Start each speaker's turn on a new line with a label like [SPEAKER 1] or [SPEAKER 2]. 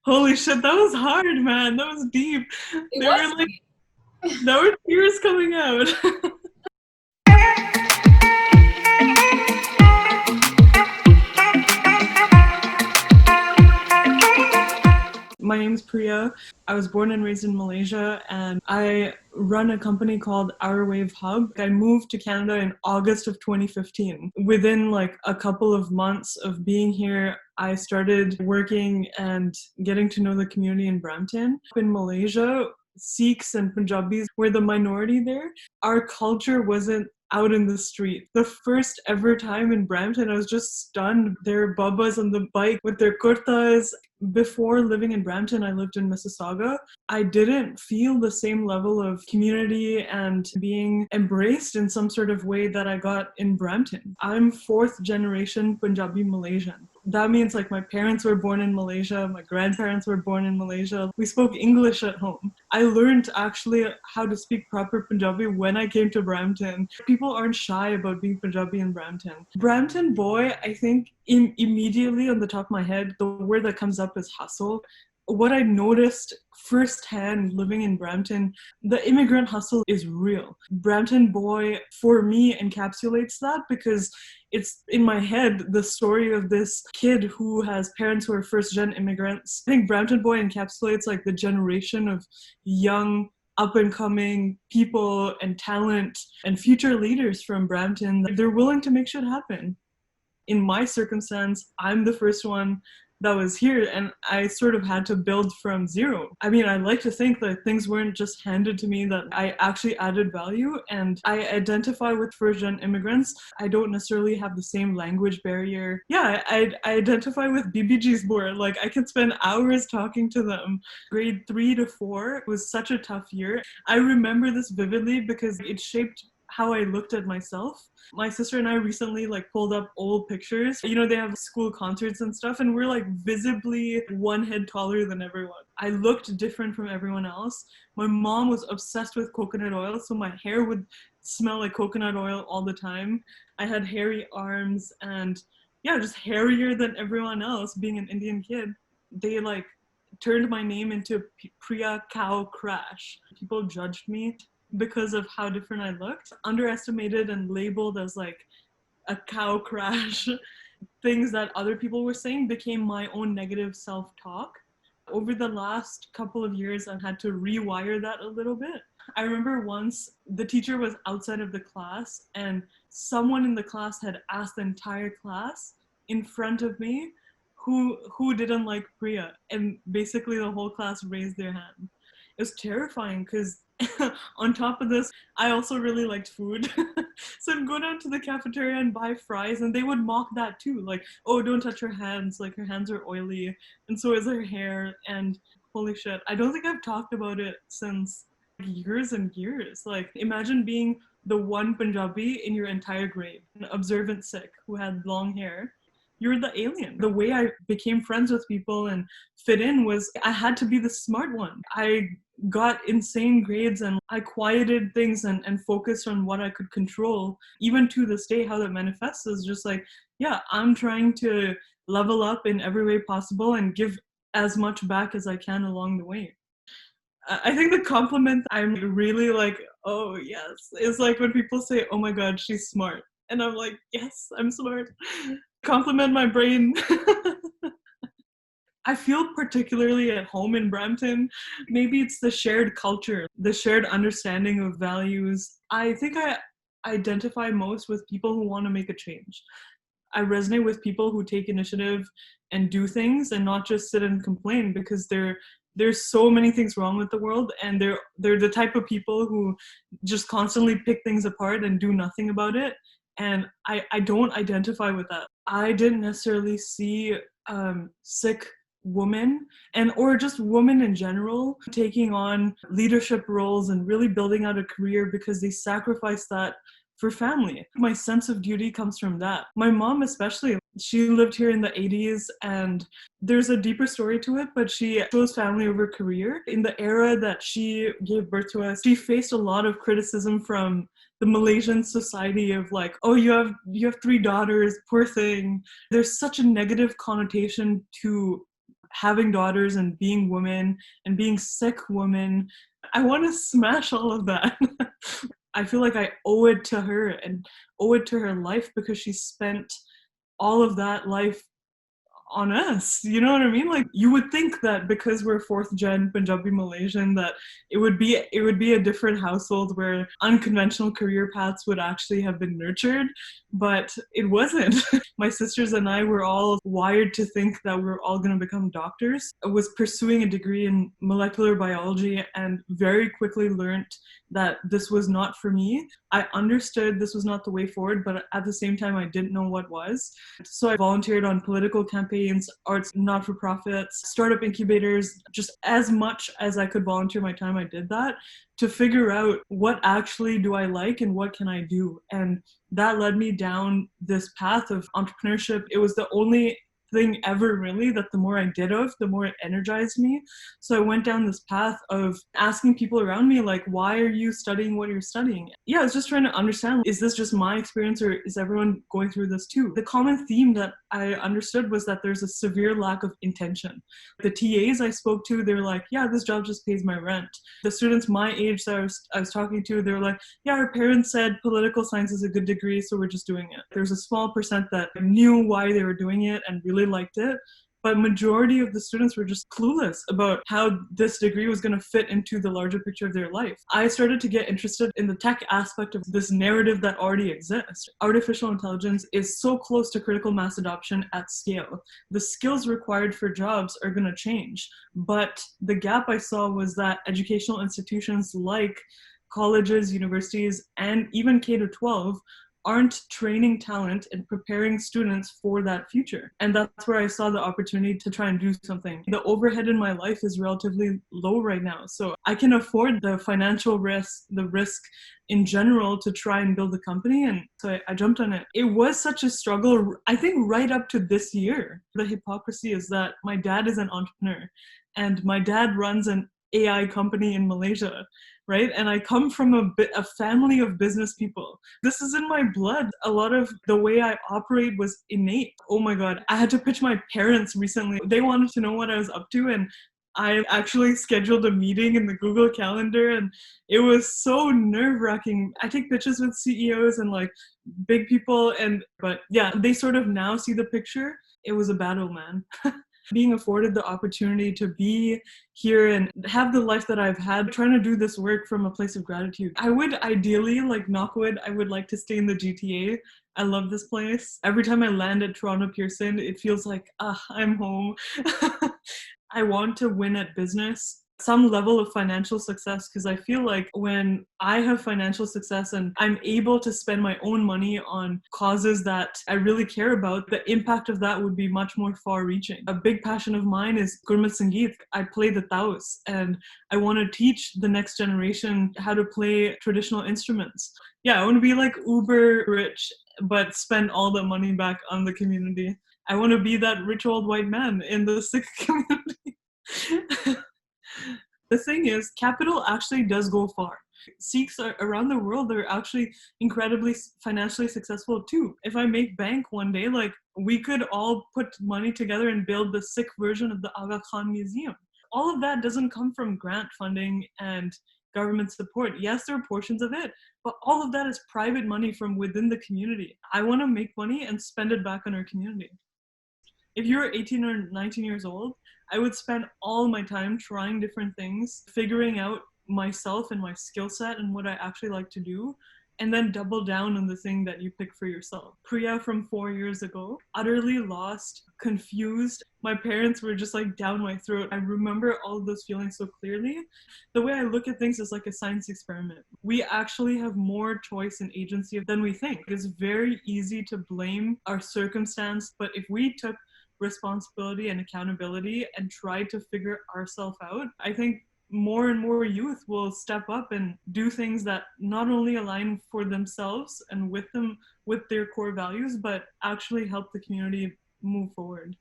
[SPEAKER 1] Holy shit, that was hard, man. That was deep.
[SPEAKER 2] It
[SPEAKER 1] There
[SPEAKER 2] was
[SPEAKER 1] were like, there were tears coming out. My name is Prieeyya. I was born and raised in Malaysia, and I run a company called Our Wave Hub. I moved to Canada in August of 2015. Within like a couple of months of being here, I started working and getting to know the community in Brampton. In Malaysia, Sikhs and Punjabis were the minority there. Our culture wasn't out in the street. The first ever time in Brampton, I was just stunned. There were babas on the bike with their kurtas. Before living in Brampton, I lived in Mississauga. I didn't feel the same level of community and being embraced in some sort of way that I got in Brampton. I'm fourth generation Punjabi Malaysian. That means like my parents were born in Malaysia, my grandparents were born in Malaysia. We spoke English at home. I learned actually how to speak proper Punjabi when I came to Brampton. People aren't shy about being Punjabi in Brampton. Brampton boy, I think immediately on the top of my head, the word that comes up is hustle. What I noticed firsthand living in Brampton, the immigrant hustle is real. Brampton boy, for me, encapsulates that because it's in my head the story of this kid who has parents who are first gen immigrants. I think Brampton boy encapsulates like the generation of young up and coming people and talent and future leaders from Brampton. They're willing to make shit happen. In my circumstance, I'm the first one that was here, and I sort of had to build from zero. I mean, I like to think that things weren't just handed to me, that I actually added value, and I identify with first-gen immigrants. I don't necessarily have the same language barrier. Yeah, I identify with BBG's more. Like, I can spend hours talking to them. Grade 3 to 4 was such a tough year. I remember this vividly because it shaped how I looked at myself. My sister and I recently like pulled up old pictures. You know, they have school concerts and stuff, and we're like visibly one head taller than everyone. I looked different from everyone else. My mom was obsessed with coconut oil, so my hair would smell like coconut oil all the time. I had hairy arms and yeah, just hairier than everyone else being an Indian kid. They like turned my name into Prieeyya Cow Crash. People judged me because of how different I looked, underestimated and labeled as like a cow crash. Things that other people were saying became my own negative self-talk. Over the last couple of years, I've had to rewire that a little bit. I remember once the teacher was outside of the class and someone in the class had asked the entire class in front of me who didn't like Prieeyya, and basically the whole class raised their hand. It was terrifying because on top of this, I also really liked food. So I'd go down to the cafeteria and buy fries, and they would mock that too. Like, oh, don't touch her hands. Like, her hands are oily, and so is her hair. And holy shit, I don't think I've talked about it since years and years. Like, imagine being the one Punjabi in your entire grade, an observant Sikh who had long hair. You're the alien. The way I became friends with people and fit in was I had to be the smart one. I got insane grades and I quieted things and focused on what I could control. Even to this day, how that manifests is just like, yeah, I'm trying to level up in every way possible and give as much back as I can along the way. I think the compliment I'm really like, oh yes, is like when people say, oh my god, she's smart. And I'm like, yes, I'm smart. Compliment my brain. I feel particularly at home in Brampton. Maybe it's the shared culture, the shared understanding of values. I think I identify most with people who want to make a change. I resonate with people who take initiative and do things and not just sit and complain because there's so many things wrong with the world, and they're the type of people who just constantly pick things apart and do nothing about it. And I don't identify with that. I didn't necessarily see Sikh women and or just women in general taking on leadership roles and really building out a career because they sacrifice that for family. My sense of duty comes from that. My mom especially, she lived here in the 80s, and there's a deeper story to it, but she chose family over career. In the era that she gave birth to us, she faced a lot of criticism from the Malaysian society of like, oh, you have three daughters, poor thing. There's such a negative connotation to having daughters and being women and being sick women. I want to smash all of that. I feel like I owe it to her and owe it to her life because she spent all of that life on us. You know what I mean? Like, you would think that because we're fourth gen Punjabi Malaysian that it would be a different household where unconventional career paths would actually have been nurtured, but it wasn't. My sisters and I were all wired to think that we were all going to become doctors. I was pursuing a degree in molecular biology and very quickly learned that this was not for me. I understood this was not the way forward, but at the same time, I didn't know what was. So I volunteered on political campaigns, arts not-for-profits, startup incubators, just as much as I could volunteer my time, I did that to figure out what actually do I like and what can I do. And that led me down this path of entrepreneurship. It was the only thing ever really that the more I did of, the more it energized me. So I went down this path of asking people around me, like, why are you studying what you're studying? Yeah, I was just trying to understand, is this just my experience or is everyone going through this too? The common theme that I understood was that there's a severe lack of intention. The TAs I spoke to, they were like, yeah, this job just pays my rent. The students my age that I was talking to, they were like, yeah, our parents said political science is a good degree, so we're just doing it. There's a small percent that knew why they were doing it and really liked it, but majority of the students were just clueless about how this degree was going to fit into the larger picture of their life. I started to get interested in the tech aspect of this narrative that already exists. Artificial intelligence is so close to critical mass adoption at scale. The skills required for jobs are going to change, but the gap I saw was that educational institutions like colleges, universities, and even K-12 aren't training talent and preparing students for that future. And that's where I saw the opportunity to try and do something. The overhead in my life is relatively low right now, so I can afford the financial risk, the risk in general to try and build a company. And so I jumped on it. It was such a struggle, I think, right up to this year. The hypocrisy is that my dad is an entrepreneur and my dad runs an AI company in Malaysia, right? And I come from a family of business people. This is in my blood. A lot of the way I operate was innate. Oh my God, I had to pitch my parents recently. They wanted to know what I was up to, and I actually scheduled a meeting in the Google Calendar, and it was so nerve-wracking. I take pitches with CEOs and like big people, but yeah, they sort of now see the picture. It was a battle, man. Being afforded the opportunity to be here and have the life that I've had, trying to do this work from a place of gratitude. I would ideally, like knock wood, I would like to stay in the GTA. I love this place. Every time I land at Toronto Pearson, it feels like, I'm home. I want to win at business, some level of financial success, because I feel like when I have financial success and I'm able to spend my own money on causes that I really care about, the impact of that would be much more far-reaching. A big passion of mine is Gurmat Sangeet. I play the taus, and I want to teach the next generation how to play traditional instruments. Yeah, I want to be like uber rich, but spend all the money back on the community. I want to be that rich old white man in the Sikh community. The thing is, capital actually does go far. Sikhs around the world are actually incredibly financially successful too. If I make bank one day, like, we could all put money together and build the Sikh version of the Aga Khan Museum. All of that doesn't come from grant funding and government support. Yes, there are portions of it, but all of that is private money from within the community. I want to make money and spend it back on our community. If you're 18 or 19 years old, I would spend all my time trying different things, figuring out myself and my skill set and what I actually like to do, and then double down on the thing that you pick for yourself. Prieeyya from 4 years ago, utterly lost, confused. My parents were just like down my throat. I remember all of those feelings so clearly. The way I look at things is like a science experiment. We actually have more choice and agency than we think. It's very easy to blame our circumstance, but if we took responsibility and accountability and try to figure ourselves out, I think more and more youth will step up and do things that not only align for themselves and with their core values, but actually help the community move forward.